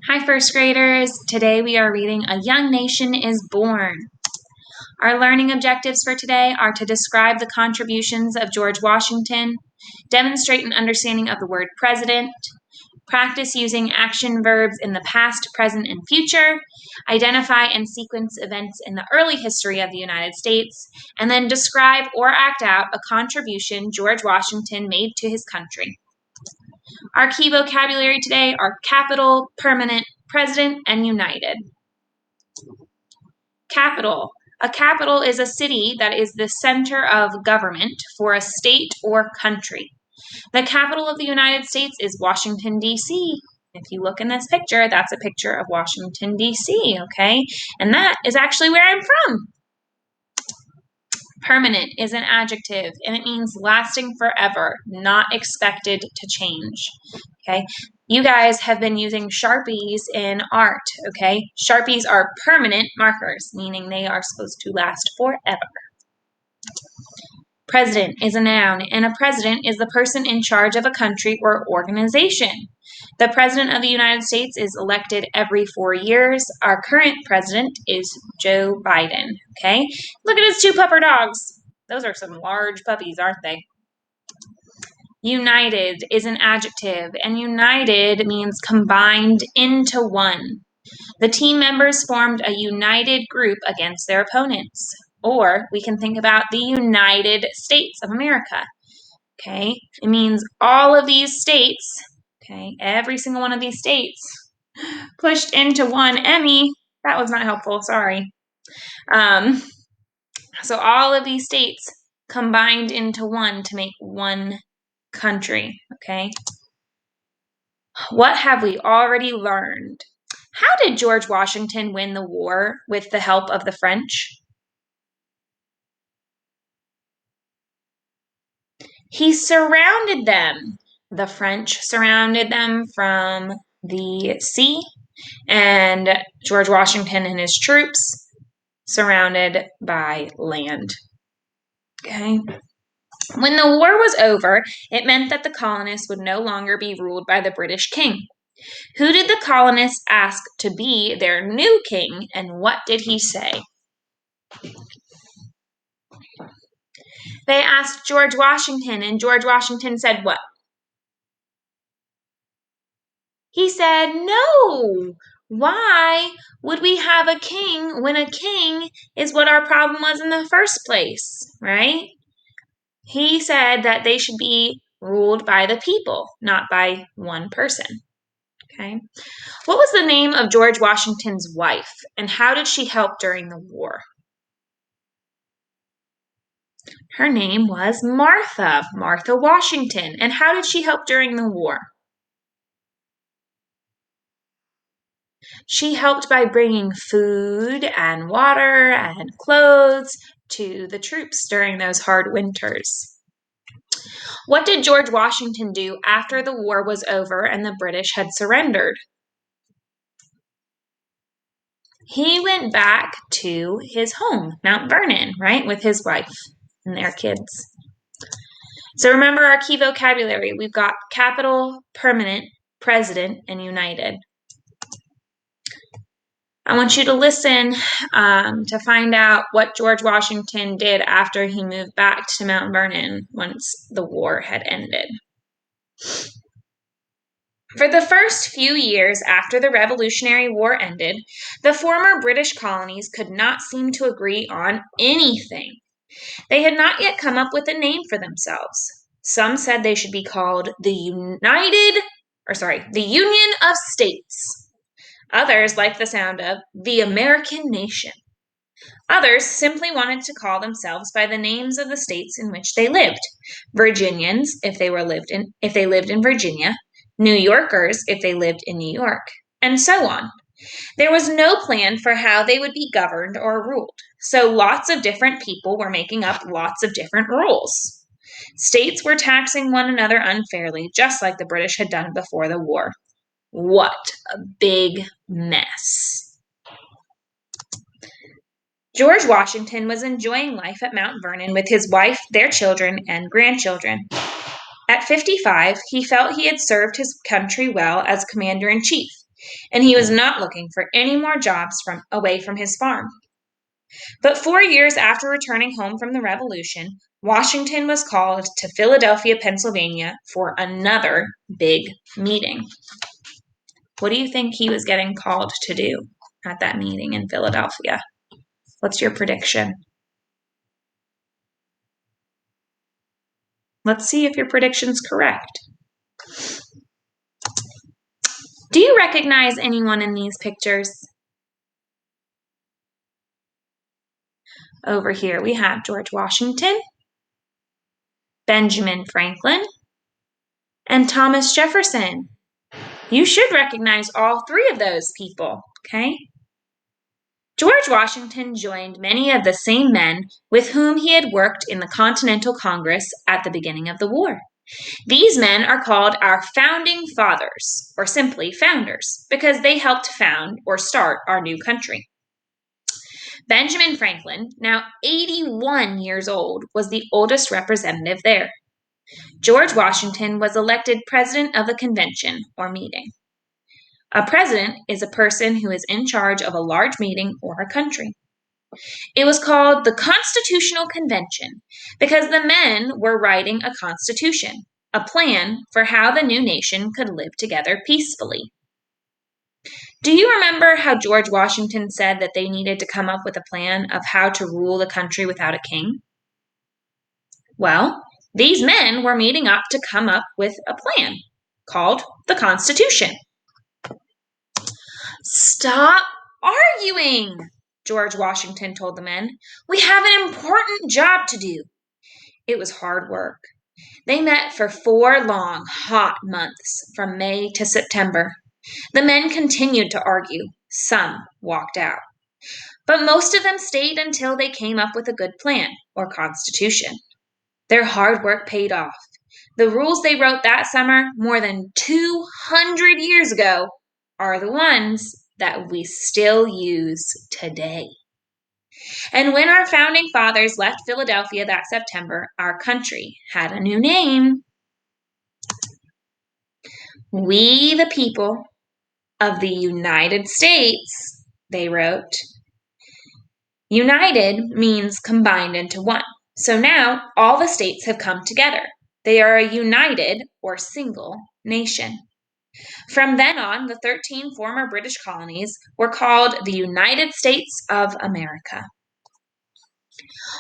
Hi, first graders. Today we are reading A Young Nation is Born. Our learning objectives for today are to describe the contributions of George Washington, demonstrate an understanding of the word president, practice using action verbs in the past, present, and future, identify and sequence events in the early history of the United States, and then describe or act out a contribution George Washington made to his country. Our key vocabulary today are capital, permanent, president, and united. Capital. A capital is a city that is the center of government for a state or country. The capital of the United States is Washington, D.C. If you look in this picture, that's a picture of Washington, D.C., okay? And that is actually where I'm from. Permanent is an adjective, and it means lasting forever, not expected to change, okay? You guys have been using Sharpies in art, okay? Sharpies are permanent markers, meaning they are supposed to last forever. President is a noun, and a president is the person in charge of a country or organization. The President of the United States is elected every 4 years. Our current president is Joe Biden, okay? Look at his two pupper dogs. Those are some large puppies, aren't they? United is an adjective, and united means combined into one. The team members formed a united group against their opponents. Or we can think about the United States of America. Okay, it means all of these states, okay, every single one of these states pushed into one. Emmy, that was not helpful, sorry. So all of these states combined into one to make one country, okay? What have we already learned? How did George Washington win the war with the help of the French? He surrounded them. The French surrounded them from the sea, and George Washington and his troops surrounded by land. Okay. When the war was over, it meant that the colonists would no longer be ruled by the British king. Who did the colonists ask to be their new king, and what did he say? They asked George Washington, and George Washington said what? He said, no. Why would we have a king when a king is what our problem was in the first place, right? He said that they should be ruled by the people, not by one person. Okay. What was the name of George Washington's wife, and how did she help during the war? Her name was Martha Washington. And how did she help during the war? She helped by bringing food and water and clothes to the troops during those hard winters. What did George Washington do after the war was over and the British had surrendered? He went back to his home, Mount Vernon, right, with his wife and their kids. So remember our key vocabulary. We've got capital, permanent, president, and united. I want you to listen to find out what George Washington did after he moved back to Mount Vernon once the war had ended. For the first few years after the Revolutionary War ended, the former British colonies could not seem to agree on anything. They had not yet come up with a name for themselves. Some said they should be called the Union of States. Others liked the sound of the American nation. Others simply wanted to call themselves by the names of the states in which they lived. Virginians, if they lived in Virginia, New Yorkers, if they lived in New York, and so on. There was no plan for how they would be governed or ruled, so lots of different people were making up lots of different rules. States were taxing one another unfairly, just like the British had done before the war. What a big mess. George Washington was enjoying life at Mount Vernon with his wife, their children, and grandchildren. At 55, he felt he had served his country well as commander-in-chief. and he was not looking for any more jobs away from his farm. But 4 years after returning home from the Revolution, Washington was called to Philadelphia, Pennsylvania for another big meeting. What do you think he was getting called to do at that meeting in Philadelphia? What's your prediction? Let's see if your prediction's correct. Do you recognize anyone in these pictures? Over here we have George Washington, Benjamin Franklin, and Thomas Jefferson. You should recognize all three of those people, okay? George Washington joined many of the same men with whom he had worked in the Continental Congress at the beginning of the war. These men are called our founding fathers, or simply founders, because they helped found or start our new country. Benjamin Franklin, now 81 years old, was the oldest representative there. George Washington was elected president of the convention or meeting. A president is a person who is in charge of a large meeting or a country. It was called the Constitutional Convention because the men were writing a constitution, a plan for how the new nation could live together peacefully. Do you remember how George Washington said that they needed to come up with a plan of how to rule the country without a king? Well, these men were meeting up to come up with a plan called the Constitution. Stop arguing, George Washington told the men. We have an important job to do. It was hard work. They met for 4 long, hot months from May to September. The men continued to argue. Some walked out. But most of them stayed until they came up with a good plan, or constitution. Their hard work paid off. The rules they wrote that summer, more than 200 years ago, are the ones that we still use today. And when our founding fathers left Philadelphia that September, our country had a new name. We, the people of the United States, they wrote. United means combined into one. So now all the states have come together. They are a united or single nation. From then on, the 13 former British colonies were called the United States of America.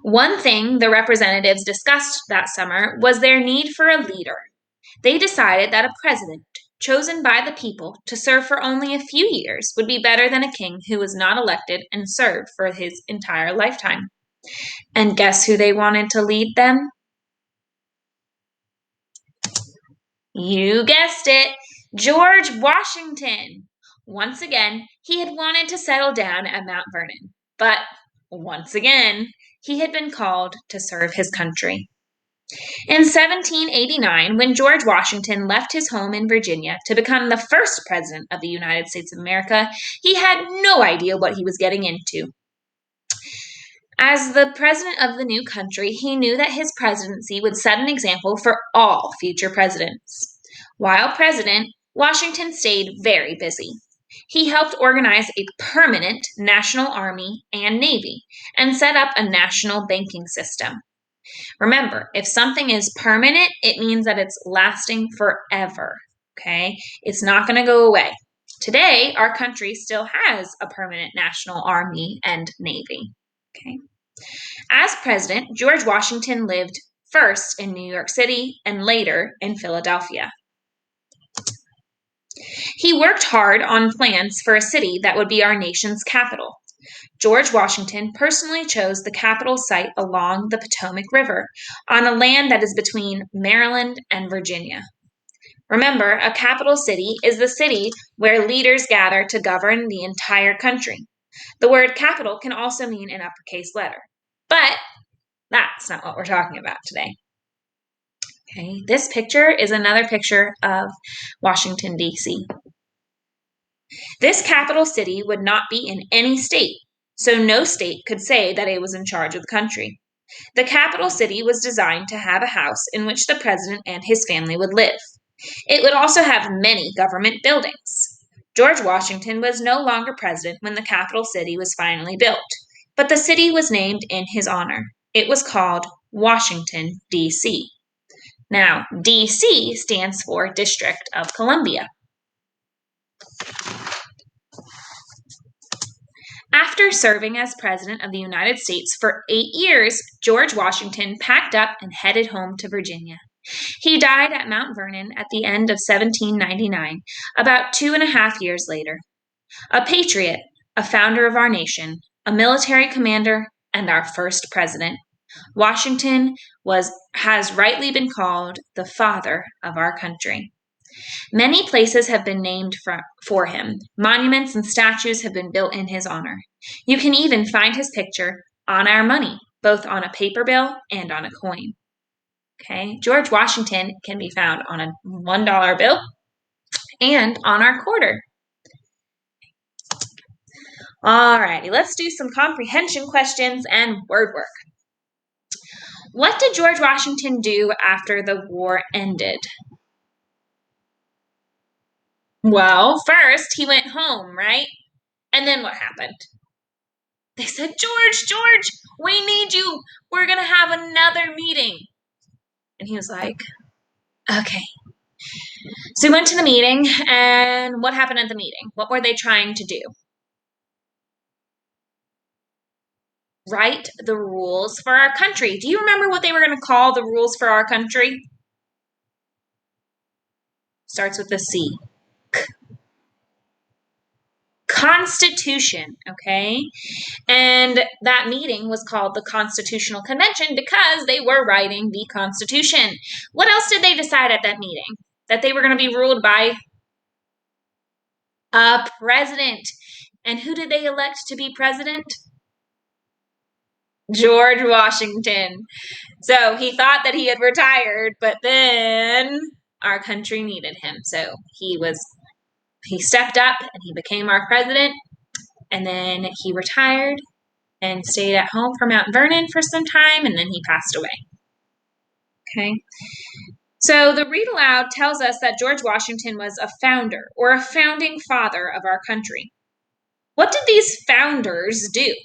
One thing the representatives discussed that summer was their need for a leader. They decided that a president chosen by the people to serve for only a few years would be better than a king who was not elected and served for his entire lifetime. And guess who they wanted to lead them? You guessed it, George Washington. Once again, he had wanted to settle down at Mount Vernon, but once again, he had been called to serve his country. In 1789, when George Washington left his home in Virginia to become the first president of the United States of America, he had no idea what he was getting into. As the president of the new country, he knew that his presidency would set an example for all future presidents. While president, Washington stayed very busy. He helped organize a permanent national army and navy and set up a national banking system. Remember, if something is permanent, it means that it's lasting forever, okay? It's not going to go away. Today, our country still has a permanent national army and navy, okay? As president, George Washington lived first in New York City and later in Philadelphia. He worked hard on plans for a city that would be our nation's capital. George Washington personally chose the capital site along the Potomac River on a land that is between Maryland and Virginia. Remember, a capital city is the city where leaders gather to govern the entire country. The word capital can also mean an uppercase letter, but that's not what we're talking about today. Okay, this picture is another picture of Washington, D.C. This capital city would not be in any state, so no state could say that it was in charge of the country. The capital city was designed to have a house in which the president and his family would live. It would also have many government buildings. George Washington was no longer president when the capital city was finally built, but the city was named in his honor. It was called Washington, D.C. Now, D.C. stands for District of Columbia. After serving as President of the United States for 8 years, George Washington packed up and headed home to Virginia. He died at Mount Vernon at the end of 1799, about 2.5 years later. A patriot, a founder of our nation, a military commander, and our first president, Washington has rightly been called the father of our country. Many places have been named for him. Monuments and statues have been built in his honor. You can even find his picture on our money, both on a paper bill and on a coin. Okay, George Washington can be found on a $1 bill and on our quarter. Alrighty, let's do some comprehension questions and word work. What did George Washington do after the war ended? Well, first he went home, right? And then what happened? They said, George, we need you. We're going to have another meeting. And he was like, okay. So he went to the meeting, and what happened at the meeting? What were they trying to do? Write the rules for our country. Do you remember what they were going to call the rules for our country? Starts with a C. Constitution, okay? And that meeting was called the Constitutional Convention because they were writing the Constitution. What else did they decide at that meeting? That they were going to be ruled by a president. And who did they elect to be president? George Washington. So he thought that he had retired, but then our country needed him. So he stepped up and he became our president. And then he retired and stayed at home for Mount Vernon for some time, and then he passed away. Okay. So the read aloud tells us that George Washington was a founder or a founding father of our country. What did these founders do?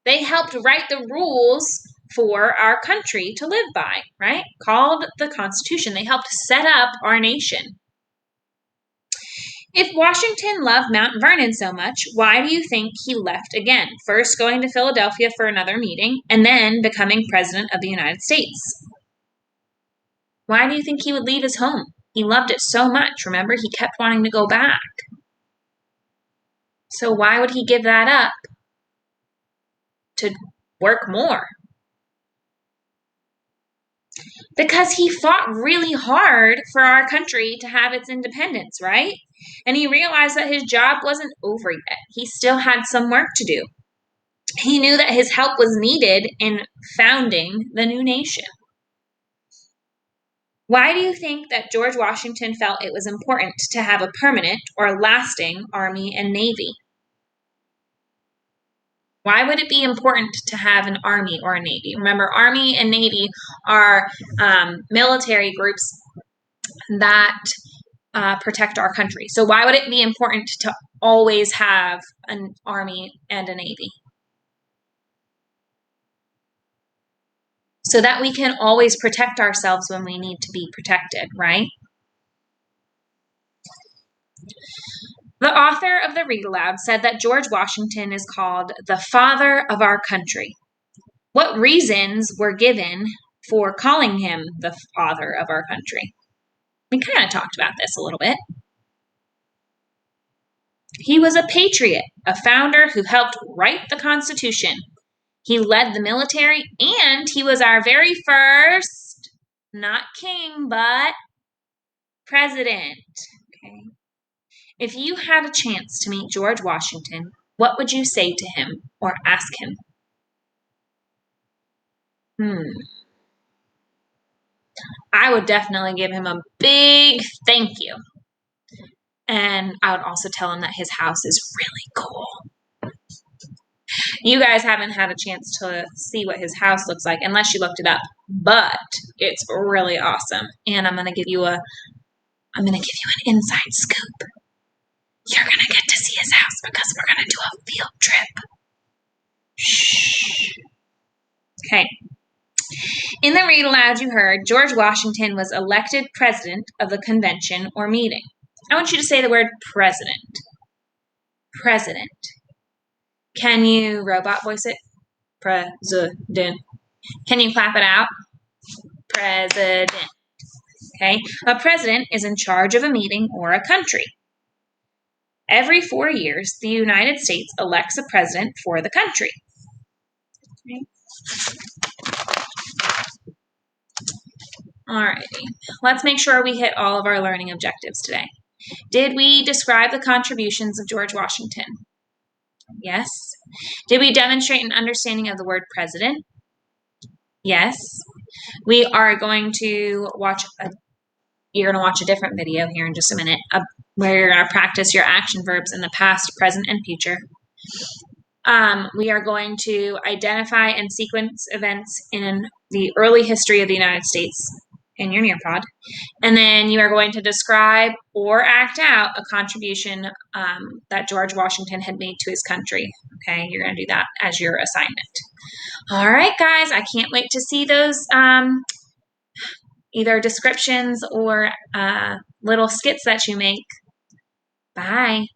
They helped write the rules for our country to live by, right? Called the Constitution. They helped set up our nation. If Washington loved Mount Vernon so much, why do you think he left again? First going to Philadelphia for another meeting, and then becoming President of the United States. Why do you think he would leave his home? He loved it so much. Remember, he kept wanting to go back. So why would he give that up to work more? Because he fought really hard for our country to have its independence, right? And he realized that his job wasn't over yet. He still had some work to do. He knew that his help was needed in founding the new nation. Why do you think that George Washington felt it was important to have a permanent or lasting army and navy? Why would it be important to have an army or a navy? Remember, army and navy are military groups that protect our country. So why would it be important to always have an army and a navy? So that we can always protect ourselves when we need to be protected, right? The author of the read aloud said that George Washington is called the father of our country. What reasons were given for calling him the father of our country? We kind of talked about this a little bit. He was a patriot, a founder who helped write the Constitution. He led the military, and he was our very first, not king, but president. Okay. If you had a chance to meet George Washington, what would you say to him or ask him? I would definitely give him a big thank you. And I would also tell him that his house is really cool. You guys haven't had a chance to see what his house looks like unless you looked it up, but it's really awesome. And I'm going to give you a I'm going to give you an inside scoop. You're going to get to see his house because we're going to do a field trip. Shh. Okay. In the read aloud you heard, George Washington was elected president of the convention or meeting. I want you to say the word president. President. Can you robot voice it? President. Can you clap it out? President. Okay. A president is in charge of a meeting or a country. Every 4 years, the United States elects a president for the country. Okay. Alrighty. Let's make sure we hit all of our learning objectives today. Did we describe the contributions of George Washington? Yes. Did we demonstrate an understanding of the word president? Yes. We are going to you're going to watch a different video here in just a minute where you're going to practice your action verbs in the past, present, and future. We are going to identify and sequence events in the early history of the United States in your Nearpod. And then you are going to describe or act out a contribution that George Washington had made to his country. Okay, you're going to do that as your assignment. All right, guys, I can't wait to see those either descriptions or little skits that you make. Bye.